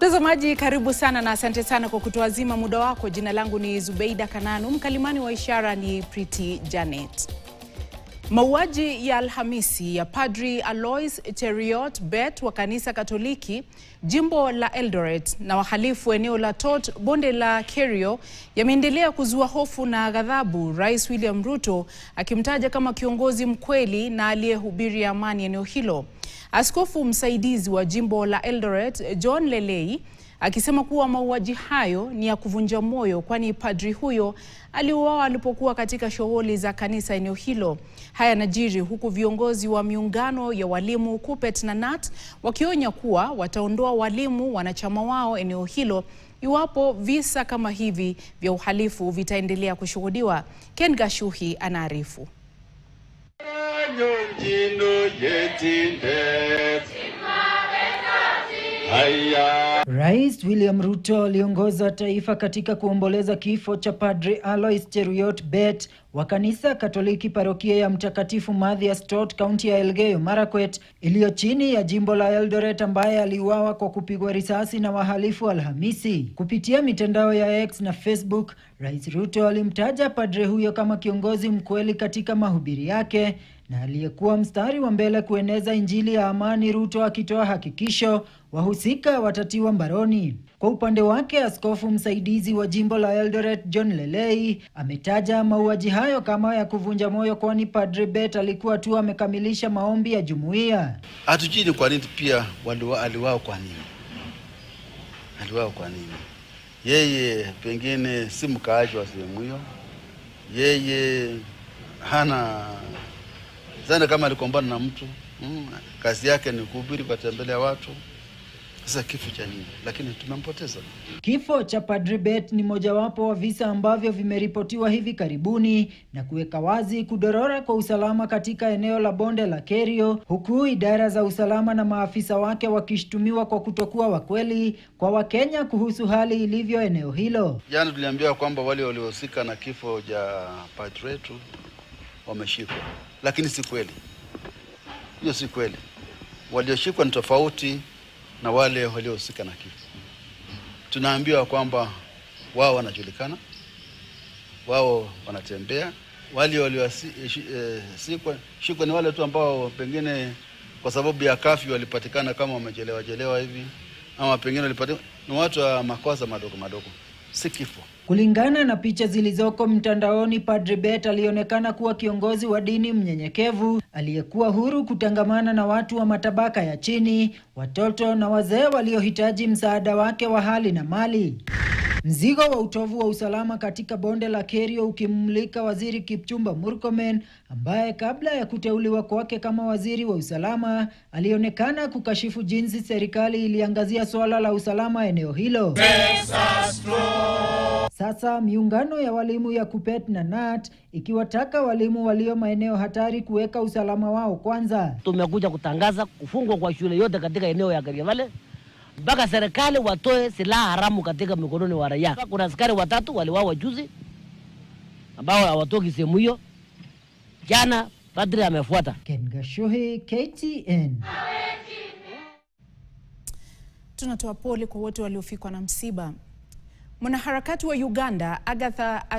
Mtazamaji, karibu sana na asante sana kwa kutuazima muda wako. Jina langu ni Zubeida Kananu, mkalimani wa ishara ni Pretty Janet. Mauaji ya Alhamisi ya Padri Alois Cheruiyot Bet wa kanisa Katoliki jimbo la Eldoret na wahalifu eneo la Tot bonde la Kerio yameendelea kuzua hofu na ghadhabu, Rais William Ruto akimtaja kama kiongozi mkweli na aliyehubiri amani eneo hilo. Askofu msaidizi wa jimbo la Eldoret John Lelei akisema kuwa mauaji hayo ni ya kuvunja moyo, kwani padri huyo aliuawa alipokuwa katika shughuli za kanisa eneo hilo. Haya yanajiri huku viongozi wa miungano ya walimu KUPPET na KNUT wakionya kuwa wataondoa walimu wanachama wao eneo hilo iwapo visa kama hivi vya uhalifu vitaendelea kushuhudiwa. Ken Gashuhi anaarifu. Rais William Ruto aliongoza taifa katika kuomboleza kifo cha Padri Alois Cheruiyot Bet wa kanisa Katoliki parokia ya Mtakatifu Mathias Tot, kaunti ya Elgeyo Marakwet iliyo chini ya jimbo la Eldoret, ambaye aliuawa kwa kupigwa risasi na wahalifu Alhamisi. Kupitia mitandao ya X na Facebook, Rais Ruto alimtaja padri huyo kama kiongozi mkweli katika mahubiri yake na aliyekuwa mstari wa mbele kueneza injili ya amani, Ruto akitoa hakikisho wahusika watatiwa mbaroni. Kwa upande wake, askofu msaidizi wa jimbo la Eldoret John Lelei ametaja mauaji hayo kama ya kuvunja moyo, kwani Padri Bet alikuwa tu amekamilisha maombi ya jumuiya. Hatujui kwa nini pia aliwao kwa nini. Aliwao kwa nini? Yeye pengine si mkaaji wa sehemu hiyo. Yeye hana zana kama alikombana na mtu. Kazi yake ni kuhubiri, kwa tembelea watu. Sasa kifo cha nini? Lakini tumempoteza. Kifo cha Padri Bet ni mojawapo wa visa ambavyo vimeripotiwa hivi karibuni na kuweka wazi kudorora kwa usalama katika eneo la bonde la Kerio, huku idara za usalama na maafisa wake wakishtumiwa kwa kutokuwa wakweli kwa Wakenya kuhusu hali ilivyo eneo hilo. Jana tuliambiwa kwamba wale waliohusika na kifo cha padri wetu wameshikwa, lakini si kweli. Hiyo si kweli. Walioshikwa ni tofauti na wale waliohusika na kifo. Tunaambiwa kwamba wao wanajulikana, wao wanatembea. Wale walioshikwa ni wale tu ambao pengine kwa sababu ya kafyu walipatikana kama wamejelewa hivi, ama pengine walipatikana ni watu wa makosa madogo madogo, si kifo. Kulingana na picha zilizoko mtandaoni, Padri Bet alionekana kuwa kiongozi wa dini mnyenyekevu aliyekuwa huru kutangamana na watu wa matabaka ya chini, watoto na wazee waliohitaji msaada wake wa hali na mali. Mzigo wa utovu wa usalama katika bonde la Kerio ukimulika Waziri Kipchumba Murkomen, ambaye kabla ya kuteuliwa kwake kama waziri wa usalama alionekana kukashifu jinsi serikali iliangazia swala la usalama eneo hilo. Sasa miungano ya walimu ya KUPPET na KNUT ikiwataka walimu walio maeneo hatari kuweka usalama wao kwanza. Tumekuja kutangaza kufungwa kwa shule yote katika eneo ya Kerio Valley mpaka serikali watoe silaha haramu katika mikononi wa raia. Kuna askari 3 waliuawa juzi ambao hawatoki sehemu hiyo. Jana padri amefuata. Ken Gashuhi, KTN. Tunatoa pole kwa wote waliofikwa na msiba. Mwanaharakati wa Uganda Agatha